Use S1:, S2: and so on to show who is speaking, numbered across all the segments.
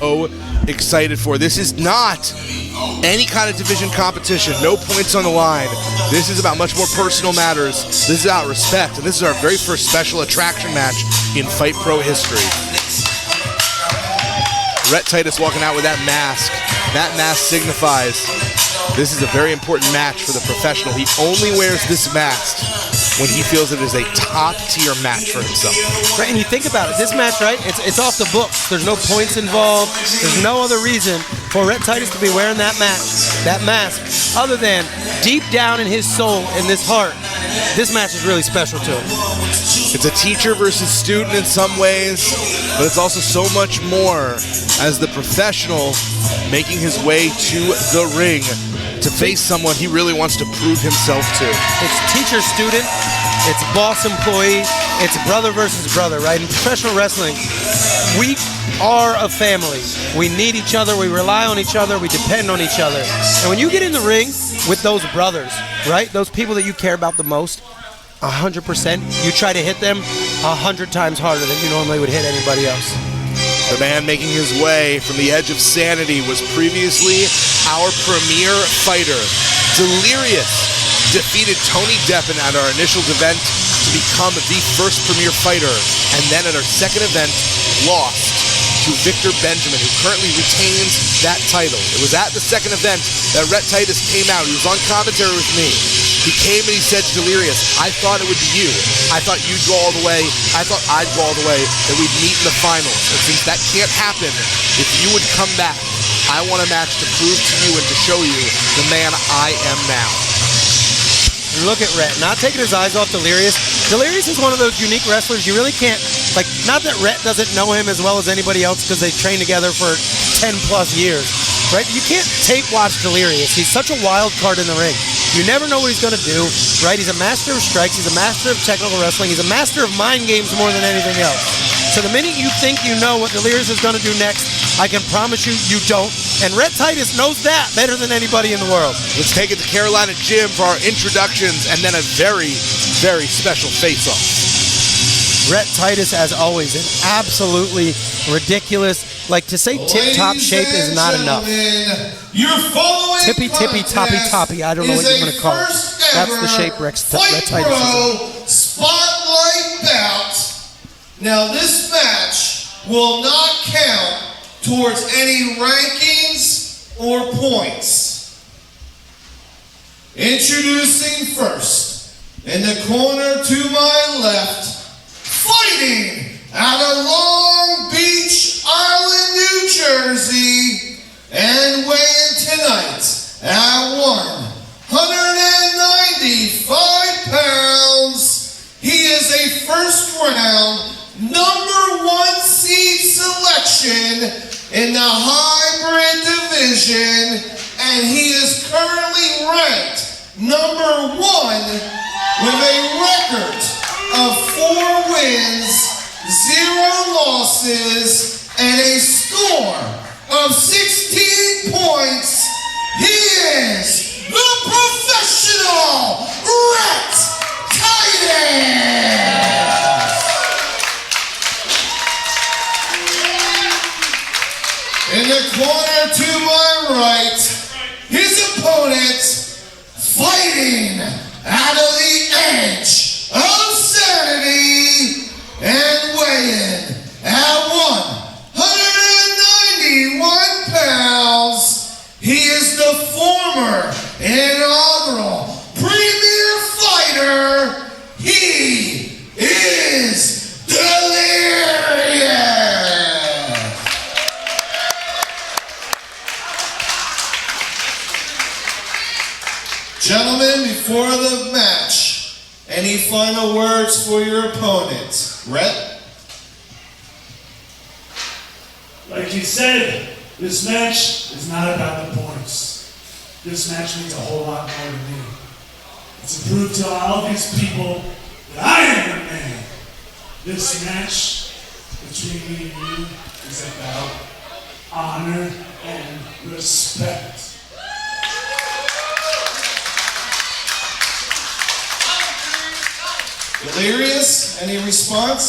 S1: so excited for. This is not any kind of division competition. No points on the line. This is about much more personal matters. This is about respect, and this is our very first special attraction match in Fight Pro history. Rhett Titus walking out with that mask. That mask signifies this is a very important match for the professional. He only wears this mask when he feels it is a top-tier match for himself.
S2: Right, and you think about it, this match, right, it's off the books. There's no points involved. There's no other reason for Rhett Titus to be wearing that mask, other than deep down in his soul, in this heart, this match is really special to him.
S1: It's a teacher versus student in some ways, but it's also so much more as the professional making his way to the ring to face someone he really wants to prove himself to.
S2: It's teacher-student, it's boss-employee, it's brother versus brother, right? In professional wrestling, we are a family. We need each other, we rely on each other, we depend on each other. And when you get in the ring with those brothers, right, those people that you care about the most, 100%, you try to hit them 100 times harder than you normally would hit anybody else.
S1: The man making his way from the edge of sanity was previously our premier fighter. Delirious defeated Tony Deppen at our initial event to become the first premier fighter, and then at our second event lost to Victor Benjamin, who currently retains that title. It was at the second event that Rhett Titus came out. He was on commentary with me. He came and he said to Delirious, I thought it would be you. I thought you'd go all the way. I thought I'd go all the way, that we'd meet in the finals. And since that can't happen, if you would come back, I want a match to prove to you and to show you the man I am now.
S2: And look at Rhett, not taking his eyes off Delirious. Delirious is one of those unique wrestlers you really can't, like, not that Rhett doesn't know him as well as anybody else because they trained together for 10 plus years, right? You can't tape watch Delirious. He's such a wild card in the ring. You never know what he's going to do, right? He's a master of strikes. He's a master of technical wrestling. He's a master of mind games more than anything else. So the minute you think you know what Delirious is going to do next, I can promise you, you don't. And Rhett Titus knows that better than anybody in the world.
S1: Let's take it to Carolina Gym for our introductions and then a very, very special face-off.
S2: Rhett Titus, as always, an absolutely ridiculous, like to say tip-top shape is not enough. Tippy, toppy. I don't know what you're going to call it. That's the shape Rhett Titus is in.
S3: Spotlight bout. Now this match will not count towards any rankings or points. Introducing first, in the corner to my left, fighting out of Long Beach Island, New Jersey, and weighing tonight at 195 pounds. He is a first round #1 seed selection in the hybrid division, and he is currently ranked #1 with a record of 4 wins, 0 losses, and a score of 16 points. He is the professional Rhett Titus. In the corner to my right, his opponent, fighting out of the edge of sanity and weighing at 191 pounds. He is the former inaugural premier fighter. He is Delirious. Gentlemen, before the match, any final words for your opponent? Rhett?
S4: Like you said, this match is not about the points. This match means a whole lot more to me. It's to prove to all these people that I am the man. This match between me and you is about honor and respect.
S3: Delirious, any response?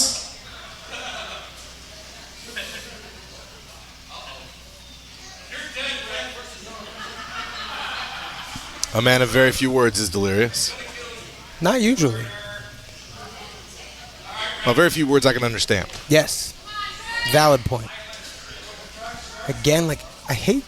S1: A man of very few words is Delirious.
S2: Not usually.
S1: Well, very few words I can understand.
S2: Yes. Valid point. Again, like, I hate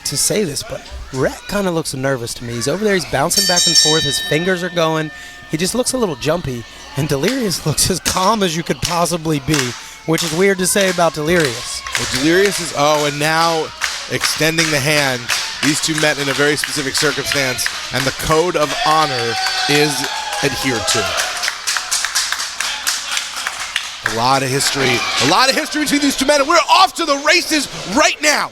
S2: to say this, but Rhett kind of looks nervous to me. He's over there, he's bouncing back and forth, his fingers are going. He just looks a little jumpy, and Delirious looks as calm as you could possibly be, which is weird to say about Delirious.
S1: Well, Delirious is, and now extending the hand. These two met in a very specific circumstance, and the code of honor is adhered to. A lot of history between these two men, and we're off to the races right now.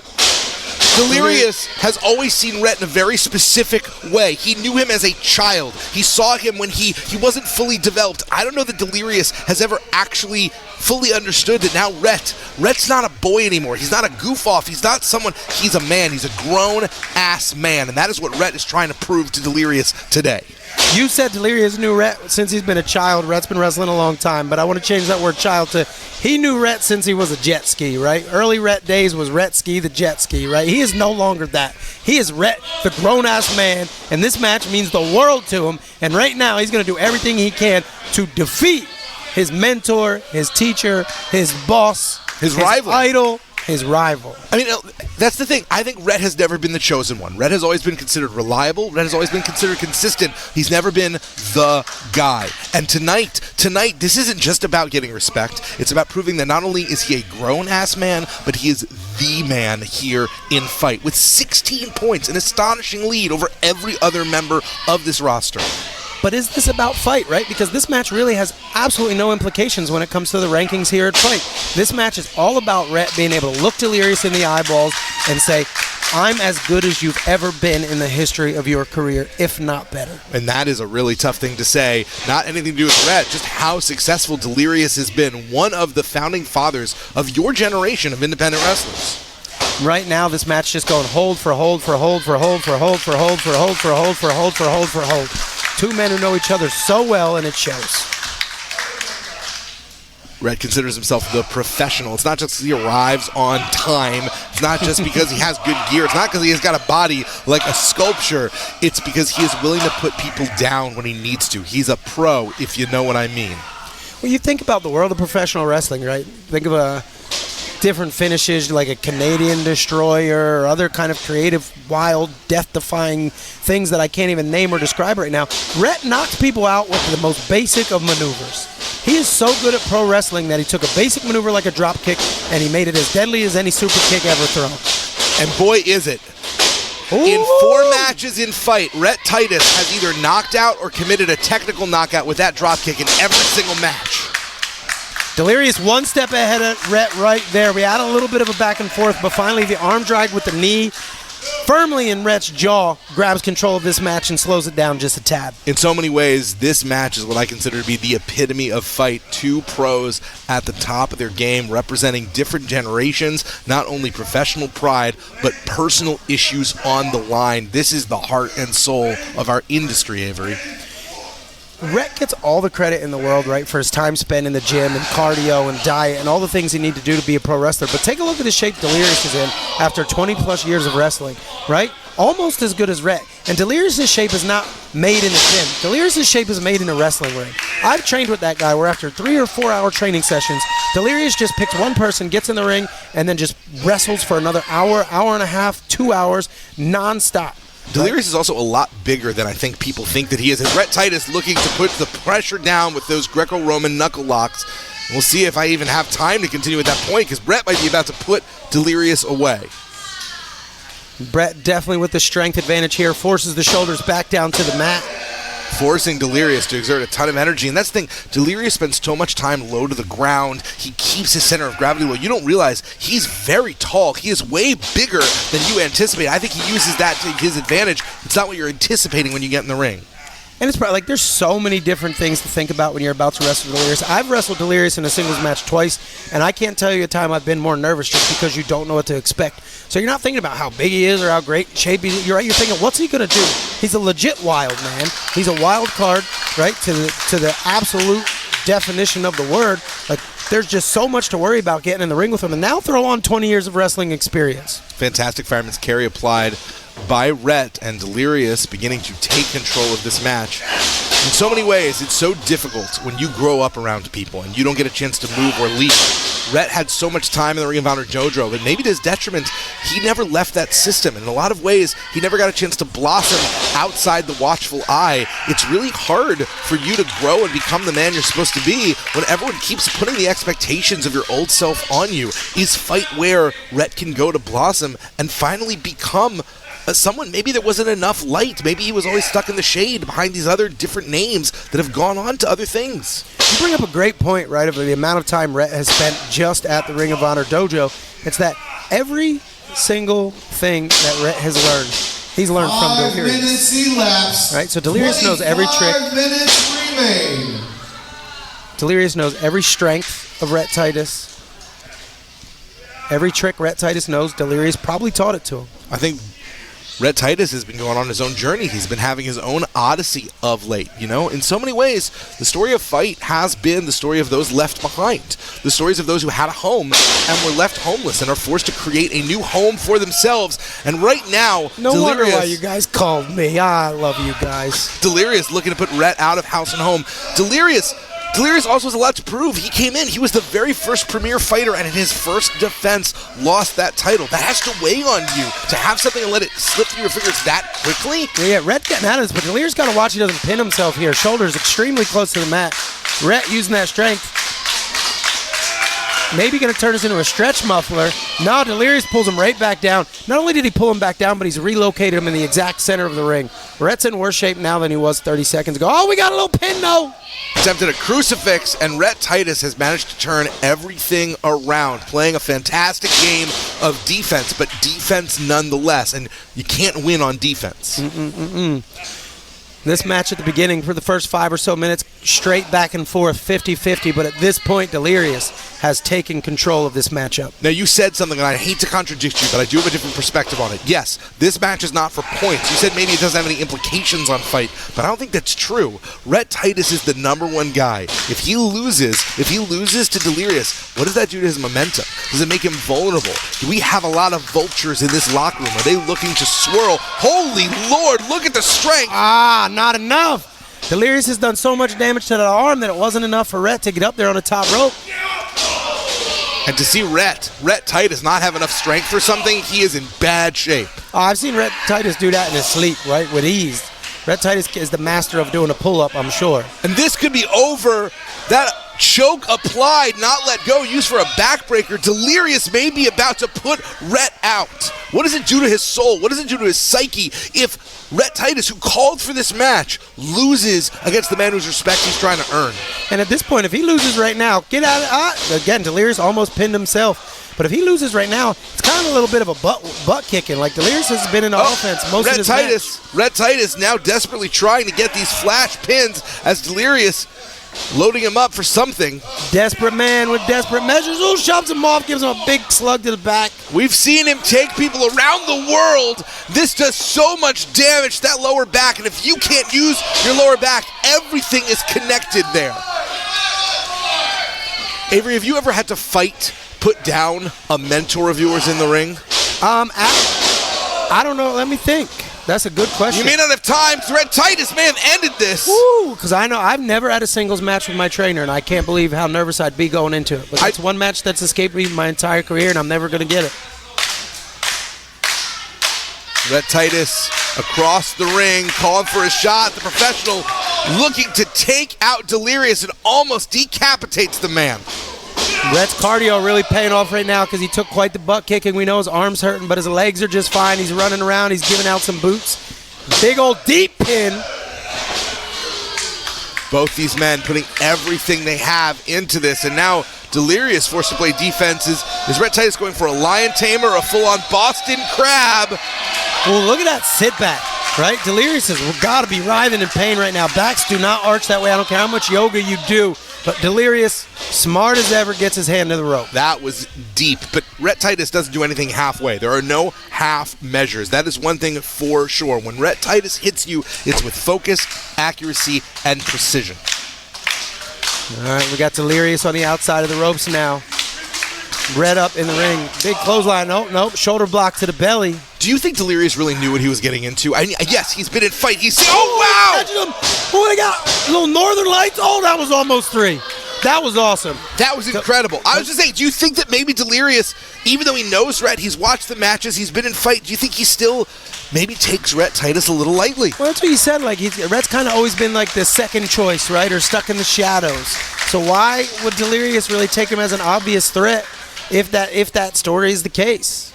S1: Delirious has always seen Rhett in a very specific way. He knew him as a child. He saw him when he wasn't fully developed. I don't know that Delirious has ever actually fully understood that now Rhett's not a boy anymore. He's not a goof-off. He's not someone. He's a man. He's a grown-ass man, and that is what Rhett is trying to prove to Delirious today.
S2: You said Delirious knew Rhett since he's been a child. Rhett's been wrestling a long time, but I want to change that word child to he knew Rhett since he was a jet ski, right? Early Rhett days was Rhett ski, the jet ski, right? He is no longer that. He is Rhett, the grown-ass man, and this match means the world to him, and right now he's going to do everything he can to defeat his mentor, his teacher, his boss,
S1: his rival.
S2: Idol, his rival.
S1: I mean, that's the thing. I think Rhett has never been the chosen one. Rhett has always been considered reliable. Rhett has always been considered consistent. He's never been the guy. And tonight, this isn't just about getting respect. It's about proving that not only is he a grown-ass man, but he is the man here in FIGHT with 16 points, an astonishing lead over every other member of this roster.
S2: But is this about FIGHT, right? Because this match really has absolutely no implications when it comes to the rankings here at FIGHT. This match is all about Rhett being able to look Delirious in the eyeballs and say, I'm as good as you've ever been in the history of your career, if not better.
S1: And that is a really tough thing to say. Not anything to do with Rhett, just how successful Delirious has been, one of the founding fathers of your generation of independent wrestlers.
S2: Right now, this match just going hold for hold for hold for hold for hold for hold for hold for hold for hold for hold for hold. Two men who know each other so well, and it shows.
S1: Rhett considers himself the professional. It's not just because he arrives on time. It's not just because he has good gear. It's not because he has got a body like a sculpture. It's because he is willing to put people down when he needs to. He's a pro, if you know what I mean.
S2: Well, you think about the world of professional wrestling, right? Think of a different finishes like a Canadian Destroyer or other kind of creative, wild, death-defying things that I can't even name or describe right now. Rhett knocks people out with the most basic of maneuvers. He is so good at pro wrestling that he took a basic maneuver like a drop kick and he made it as deadly as any super kick ever thrown.
S1: And boy, is it.
S2: Ooh.
S1: In 4 matches in FIGHT, Rhett Titus has either knocked out or committed a technical knockout with that drop kick in every single match.
S2: Delirious one step ahead of Rhett right there. We had a little bit of a back and forth, but finally the arm drag with the knee firmly in Rhett's jaw grabs control of this match and slows it down just a tad.
S1: In so many ways, this match is what I consider to be the epitome of FIGHT. Two pros at the top of their game representing different generations, not only professional pride, but personal issues on the line. This is the heart and soul of our industry, Avery.
S2: Rhett gets all the credit in the world, right, for his time spent in the gym and cardio and diet and all the things he need to do to be a pro wrestler. But take a look at the shape Delirious is in after 20-plus years of wrestling, right? Almost as good as Rhett. And Delirious' shape is not made in the gym. Delirious' shape is made in a wrestling ring. I've trained with that guy where after 3 or 4 hour training sessions, Delirious just picks one person, gets in the ring, and then just wrestles for another hour, hour and a half, 2 hours, nonstop.
S1: Delirious is also a lot bigger than I think people think that he is. And Rhett Titus looking to put the pressure down with those Greco-Roman knuckle locks. We'll see if I even have time to continue at that point because Rhett might be about to put Delirious away.
S2: Brett definitely with the strength advantage here, forces the shoulders back down to the mat.
S1: Forcing Delirious to exert a ton of energy. And that's the thing, Delirious spends so much time low to the ground. He keeps his center of gravity low. You don't realize he's very tall. He is way bigger than you anticipate. I think he uses that to his advantage. It's not what you're anticipating when you get in the ring.
S2: And it's probably like there's so many different things to think about when you're about to wrestle Delirious. I've wrestled Delirious in a singles match twice, and I can't tell you a time I've been more nervous just because you don't know what to expect. So you're not thinking about how big he is or how great shape he is. You're thinking, what's he going to do? He's a legit wild man. He's a wild card, right, to the absolute definition of the word. Like, there's just so much to worry about getting in the ring with him. And now throw on 20 years of wrestling experience.
S1: Fantastic fireman's carry applied by Rhett, and Delirious beginning to take control of this match. In so many ways, it's so difficult when you grow up around people and you don't get a chance to move or leave. Rhett had so much time in the Ring of Honor dojo, but maybe to his detriment, he never left that system. And in a lot of ways, he never got a chance to blossom outside the watchful eye. It's really hard for you to grow and become the man you're supposed to be when everyone keeps putting the expectations of your old self on you. Is Fight where Rhett can go to blossom and finally become someone? Maybe there wasn't enough light. Maybe he was always stuck in the shade behind these other different names that have gone on to other things.
S2: You bring up a great point, right, of the amount of time Rhett has spent just at the Ring of Honor dojo. It's that every single thing that Rhett has learned, he's learned from
S3: 5
S2: Delirious.
S3: minutes elapsed.
S2: Right, so Delirious knows every trick.
S3: 5 minutes remain.
S2: Delirious knows every strength of Rhett Titus. Every trick Rhett Titus knows, Delirious probably taught it to him.
S1: I think Rhett Titus has been going on his own journey. He's been having his own odyssey of late, you know? In so many ways, the story of Fight has been the story of those left behind. The stories of those who had a home and were left homeless and are forced to create a new home for themselves. And right now,
S2: No wonder why you guys called me. I love you guys.
S1: Delirious looking to put Rhett out of house and home. Delirious also has a lot to prove. He came in, he was the very first premier fighter, and in his first defense lost that title. That has to weigh on you to have something and let it slip through your fingers that quickly.
S2: Yeah, Rhett getting out of this, but Delirious got to watch he doesn't pin himself here. Shoulders extremely close to the mat. Rhett using that strength. Maybe going to turn this into a stretch muffler. No, Delirious pulls him right back down. Not only did he pull him back down, but he's relocated him in the exact center of the ring. Rhett's in worse shape now than he was 30 seconds ago. Oh, we got a little pin, though.
S1: Attempted a crucifix, and Rhett Titus has managed to turn everything around, playing a fantastic game of defense, but defense nonetheless, and you can't win on defense.
S2: This match at the beginning, for the first 5 or so minutes, straight back and forth, 50-50, but at this point, Delirious has taken control of this matchup.
S1: Now, you said something, and I hate to contradict you, but I do have a different perspective on it. Yes, this match is not for points. You said maybe it doesn't have any implications on Fight, but I don't think that's true. Rhett Titus is the #1 guy. If he loses to Delirious, what does that do to his momentum? Does it make him vulnerable? Do we have a lot of vultures in this locker room? Are they looking to swirl? Holy Lord, look at the strength!
S2: Not enough. Delirious has done so much damage to that arm that it wasn't enough for Rhett to get up there on the top rope.
S1: And to see Rhett Titus not have enough strength for something, he is in bad shape.
S2: I've seen Rhett Titus do that in his sleep, right, with ease. Rhett Titus is the master of doing a pull-up, I'm sure.
S1: And this could be over. That choke applied, not let go, used for a backbreaker. Delirious may be about to put Rhett out. What does it do to his soul? What does it do to his psyche if Rhett Titus, who called for this match, loses against the man whose respect he's trying to earn?
S2: And at this point, if he loses right now, get out of again, Delirious almost pinned himself. But if he loses right now, it's kind of a little bit of a butt kicking. Like Delirious has been in offense most of his match.
S1: Rhett Titus now desperately trying to get these flash pins as Delirious loading him up for something.
S2: Desperate man with desperate measures. Ooh, shoves him off, gives him a big slug to the back.
S1: We've seen him take people around the world. This does so much damage to that lower back, and if you can't use your lower back, everything is connected there. Avery, have you ever had to put down a mentor of yours in the ring?
S2: I don't know. Let me think. That's a good question.
S1: You may not have time. Rhett Titus may have ended this.
S2: Woo! Because I know I've never had a singles match with my trainer, and I can't believe how nervous I'd be going into it. But that's one match that's escaped me my entire career, and I'm never going to get it.
S1: Rhett Titus across the ring, calling for a shot. The professional looking to take out Delirious and almost decapitates the man.
S2: Rhett's cardio really paying off right now because he took quite the butt kicking. We know his arm's hurting, but his legs are just fine. He's running around. He's giving out some boots. Big old deep pin.
S1: Both these men putting everything they have into this, and now Delirious forced to play defense. Is Rhett Titus going for a lion tamer or a full-on Boston Crab?
S2: Well, look at that sit back, right? Delirious has got to be writhing in pain right now. Backs do not arch that way. I don't care how much yoga you do. But Delirious, smart as ever, gets his hand to the rope.
S1: That was deep, but Rhett Titus doesn't do anything halfway. There are no half measures. That is one thing for sure. When Rhett Titus hits you, it's with focus, accuracy, and precision.
S2: All right, we got Delirious on the outside of the ropes now. Rhett up in the ring. Big clothesline. Nope. Shoulder block to the belly.
S1: Do you think Delirious really knew what he was getting into? Yes, he's been in fight. Oh, wow!
S2: Oh, they got little Northern Lights. Oh, that was almost 3. That was awesome.
S1: That was incredible. I was just saying, do you think that maybe Delirious, even though he knows Rhett, he's watched the matches, he's been in fight, do you think he still maybe takes Rhett Titus a little lightly?
S2: Well, that's what you said. Like Rhett's kind of always been like the second choice, right? Or stuck in the shadows. So why would Delirious really take him as an obvious threat if that story is the case?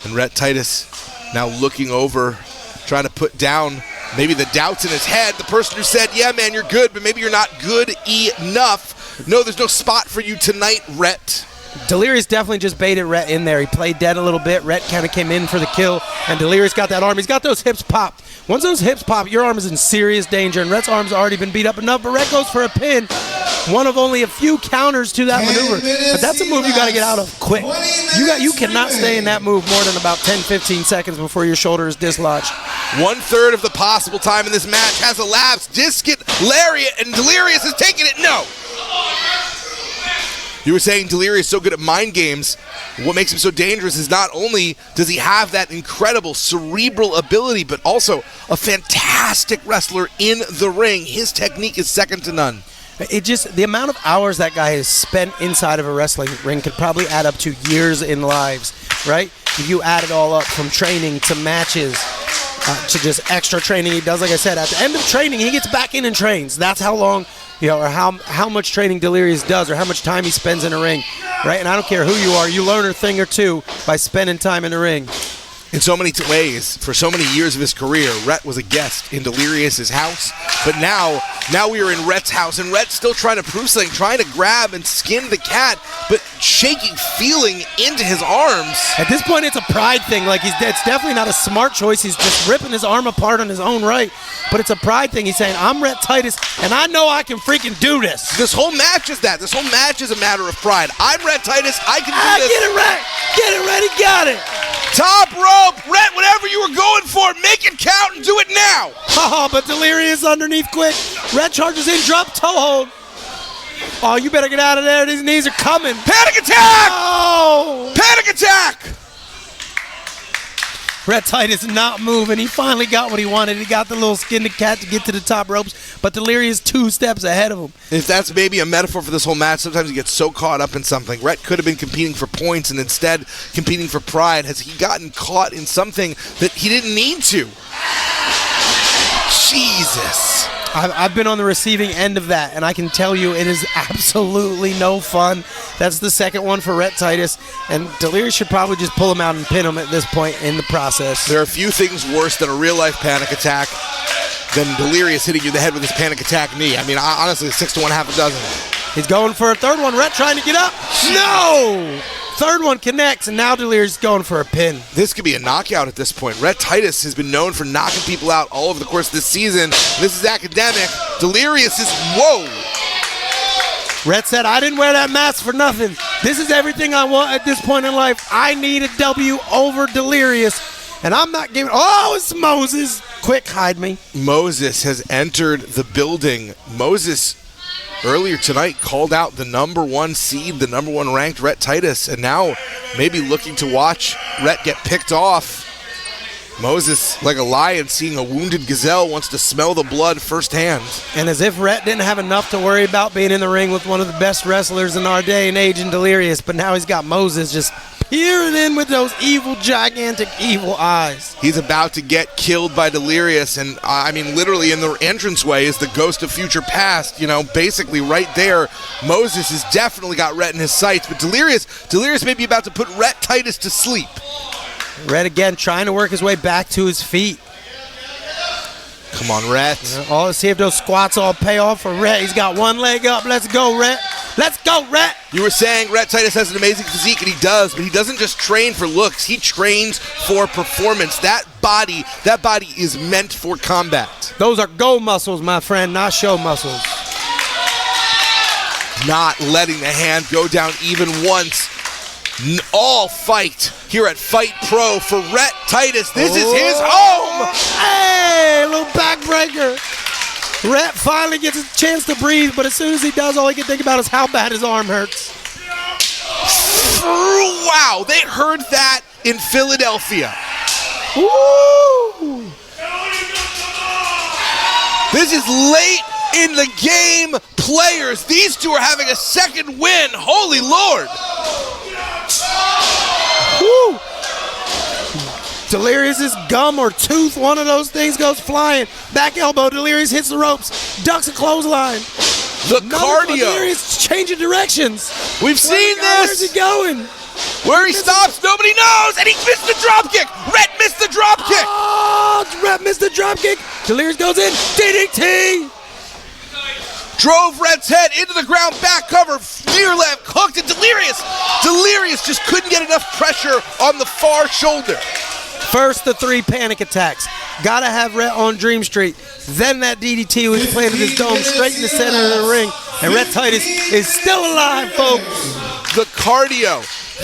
S1: And Rhett Titus now looking over, trying to put down maybe the doubts in his head. The person who said, yeah, man, you're good, but maybe you're not good enough. No, there's no spot for you tonight, Rhett.
S2: Delirious definitely just baited Rhett in there. He played dead a little bit. Rhett kind of came in for the kill, and Delirious got that arm. He's got those hips popped. Once those hips pop, your arm is in serious danger, and Rhett's arm's already been beat up enough, but Rhett goes for a pin. One of only a few counters to that maneuver. But that's a move you got to get out of quick. You cannot stay in that move more than about 10-15 seconds before your shoulder is dislodged.
S1: 1/3 of the possible time in this match has elapsed. Discus lariat, and Delirious is taking it. No. You were saying Delirious is so good at mind games. What makes him so dangerous is not only does he have that incredible cerebral ability, but also a fantastic wrestler in the ring. His technique is second to none.
S2: The amount of hours that guy has spent inside of a wrestling ring could probably add up to years in lives, right? If you add it all up from training to matches to just extra training he does, like I said, at the end of training, he gets back in and trains. That's how long, or how much training Delirious does, or how much time he spends in a ring, right? And I don't care who you are, you learn a thing or two by spending time in the ring.
S1: In so many ways, for so many years of his career, Rhett was a guest in Delirious's house, but now we are in Rhett's house, and Rhett's still trying to prove something, trying to grab and skin the cat, but shaking, feeling into his arms.
S2: At this point, it's a pride thing. Like, it's definitely not a smart choice. He's just ripping his arm apart on his own right, but it's a pride thing. He's saying, I'm Rhett Titus, and I know I can freaking do this.
S1: This whole match is that. This whole match is a matter of pride. I'm Rhett Titus. I can do this.
S2: Get it, Rhett. Get it, Rhett. He got it.
S1: Top rope, Rhett, whatever you were going for, make it count and do it now.
S2: Oh, but Delirious underneath quick. Rhett charges in, drop toe hold. Oh, you better get out of there. These knees are coming.
S1: Panic attack!
S2: Oh!
S1: Panic attack!
S2: Rhett Titus not moving. He finally got what he wanted. He got the little skinned cat to get to the top ropes, but Delirious 2 steps ahead of him.
S1: If that's maybe a metaphor for this whole match, sometimes you get so caught up in something. Rhett could have been competing for points and instead competing for pride. Has he gotten caught in something that he didn't need to? Jesus.
S2: I've been on the receiving end of that, and I can tell you it is absolutely no fun. That's the second one for Rhett Titus, and Delirious should probably just pull him out and pin him at this point in the process.
S1: There are a few things worse than a real-life panic attack than Delirious hitting you in the head with his panic attack knee. I mean, honestly, 6 to 1, half a dozen.
S2: He's going for a third one. Rhett trying to get up. No! Third one connects, and now Delirious is going for a pin.
S1: This could be a knockout at this point. Rhett Titus has been known for knocking people out all over the course of this season. This is academic. Delirious is, whoa!
S2: Rhett said, I didn't wear that mask for nothing. This is everything I want at this point in life. I need a W over Delirious, and I'm not giving... Oh, it's Moses. Quick, hide me.
S1: Moses has entered the building. Moses... earlier tonight called out the number 1 seed, the number 1 ranked Rhett Titus, and now maybe looking to watch Rhett get picked off. Moses, like a lion seeing a wounded gazelle, wants to smell the blood firsthand.
S2: And as if Rhett didn't have enough to worry about being in the ring with one of the best wrestlers in our day and age in Delirious, but now he's got Moses just peering in with those evil, gigantic, evil eyes.
S1: He's about to get killed by Delirious, and I mean, literally in the entranceway is the ghost of future past, basically right there. Moses has definitely got Rhett in his sights, but Delirious may be about to put Rhett Titus to sleep.
S2: Rhett again trying to work his way back to his feet.
S1: Come on, Rhett.
S2: Let's see if those squats all pay off for Rhett. He's got one leg up. Let's go, Rhett. Let's go, Rhett.
S1: You were saying Rhett Titus has an amazing physique, and he does, but he doesn't just train for looks. He trains for performance. That body is meant for combat.
S2: Those are go muscles, my friend, not show muscles.
S1: Not letting the hand go down even once. All fight here at Fight Pro for Rhett Titus. This is his home.
S2: Hey, little backbreaker. Rhett finally gets a chance to breathe, but as soon as he does, all he can think about is how bad his arm hurts.
S1: Wow, they heard that in Philadelphia.
S2: Woo!
S1: This is late in the game, players. These two are having a second win. Holy Lord.
S2: Woo! Delirious's gum or tooth, one of those things goes flying. Back elbow, Delirious hits the ropes, ducks a clothesline.
S1: The cardio.
S2: Delirious changing directions.
S1: We've seen
S2: Where's
S1: this.
S2: he going?
S1: Where he stops, nobody knows, and he missed the dropkick. Rhett missed the dropkick.
S2: Oh, Rhett missed the dropkick. Delirious goes in, DDT.
S1: Drove Rhett's head into the ground, back cover, near left, hooked it. Delirious just couldn't get enough pressure on the far shoulder.
S2: First, the 3 panic attacks. Gotta have Rhett on Dream Street. Then that DDT was planted his dome straight in the center of the ring. And Rhett Titus is still alive, folks.
S1: The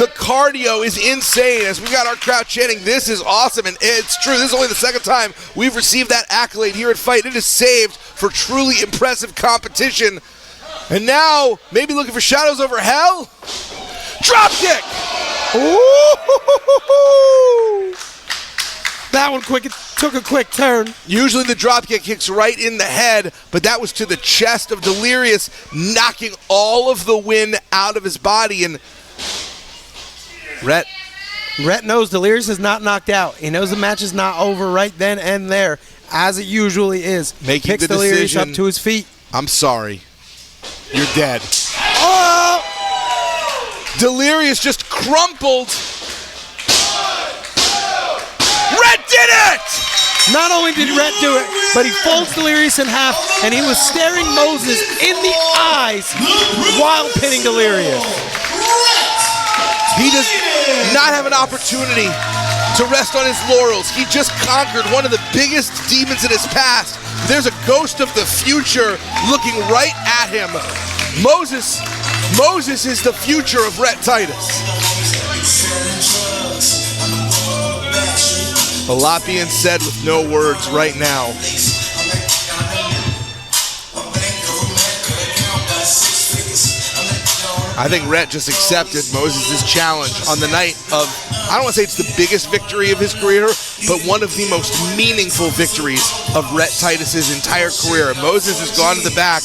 S1: cardio is insane. As we got our crowd chanting, this is awesome. And it's true, this is only the second time we've received that accolade here at FIGHT. It is saved for truly impressive competition. And now, maybe looking for shadows over hell? Dropkick!
S2: Ooh! That one took a quick turn.
S1: Usually the dropkick kicks right in the head, but that was to the chest of Delirious, knocking all of the wind out of his body. And Rhett
S2: knows Delirious is not knocked out. He knows the match is not over right then and there, as it usually is.
S1: Making
S2: Picks
S1: the
S2: Delirious
S1: decision.
S2: up to his feet.
S1: I'm sorry. You're dead.
S2: Oh!
S1: Delirious just crumpled. Rhett did it!
S2: Not only did Rhett do it, but he folds Delirious in half, and he was staring Moses in the eyes while pinning Delirious.
S1: He does not have an opportunity to rest on his laurels. He just conquered one of the biggest demons in his past. There's a ghost of the future looking right at him. Moses is the future of Rhett Titus. A lot being said with no words right now. I think Rhett just accepted Moses' challenge on the night of, I don't want to say it's the biggest victory of his career, but one of the most meaningful victories of Rhett Titus' entire career. Moses has gone to the back.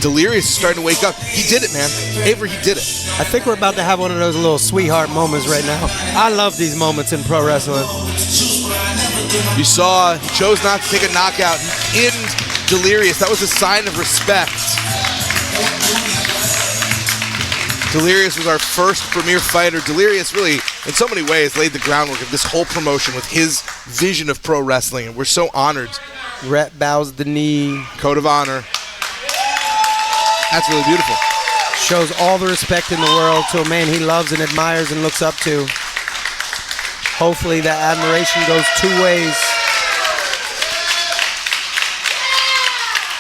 S1: Delirious is starting to wake up. He did it, man. Avery, he did it.
S2: I think we're about to have one of those little sweetheart moments right now. I love these moments in pro wrestling.
S1: You saw he chose not to take a knockout. He ended Delirious. That was a sign of respect. Delirious was our first premier fighter. Delirious really, in so many ways, laid the groundwork of this whole promotion with his vision of pro wrestling, and we're so honored.
S2: Rhett bows the knee.
S1: Code of honor. That's really beautiful.
S2: Shows all the respect in the world to a man he loves and admires and looks up to. Hopefully that admiration goes 2 ways.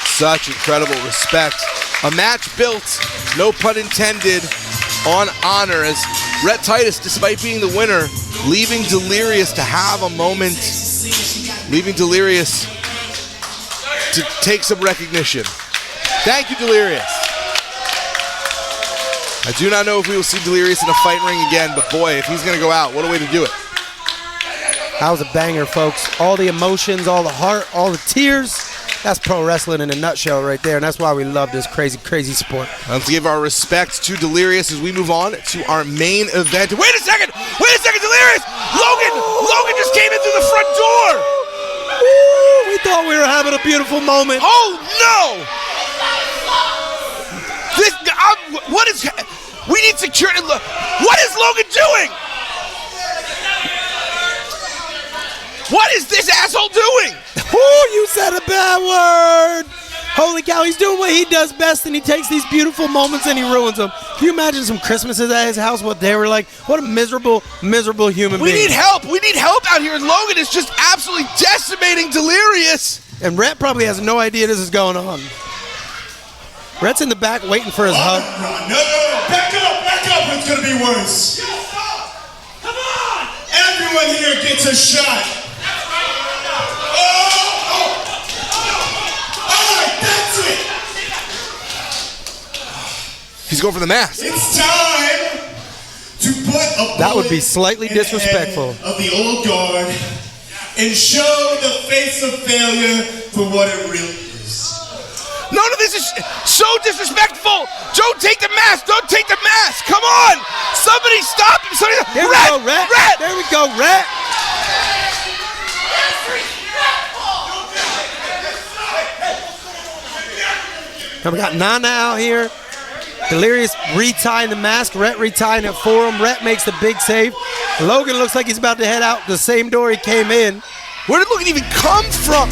S1: Such incredible respect. A match built, no pun intended, on honor, as Rhett Titus, despite being the winner, leaving Delirious to have a moment, leaving Delirious to take some recognition. Thank you, Delirious. I do not know if we will see Delirious in a fight ring again, but boy, if he's going to go out, what a way to do it.
S2: That was a banger, folks. All the emotions, all the heart, all the tears. That's pro wrestling in a nutshell right there, and that's why we love this crazy, crazy sport.
S1: Let's give our respects to Delirious as we move on to our main event. Wait a second, Delirious! Logan just came in through the front door!
S2: Woo, we thought we were having a beautiful moment.
S1: Oh no! We need security. What is Logan doing? What is this asshole doing?
S2: Ooh, you said a bad word. Holy cow, he's doing what he does best, and he takes these beautiful moments and he ruins them. Can you imagine some Christmases at his house, what they were like? What a miserable, miserable human being.
S1: We need help. We need help out here, and Logan is just absolutely decimating Delirious.
S2: And Rhett probably has no idea this is going on. Rhett's in the back waiting for his hug.
S4: No, back up, it's gonna be worse. Come on! Everyone here gets a shot. Alright, that's it!
S1: He's going for the mask.
S4: It's time to put
S2: That would be slightly disrespectful.
S5: Of the old guard and show the face of failure for what it really is.
S1: None of this is so disrespectful. Don't take the mask. Don't take the mask. Come on. Somebody stop him.
S2: There we go, Rhett.
S1: Rhett.
S2: There we go, Rhett. And we got Nana out here. Delirious retying the mask. Rhett retying it for him. Rhett makes the big save. Logan looks like he's about to head out the same door he came in.
S1: Where did Logan even come from?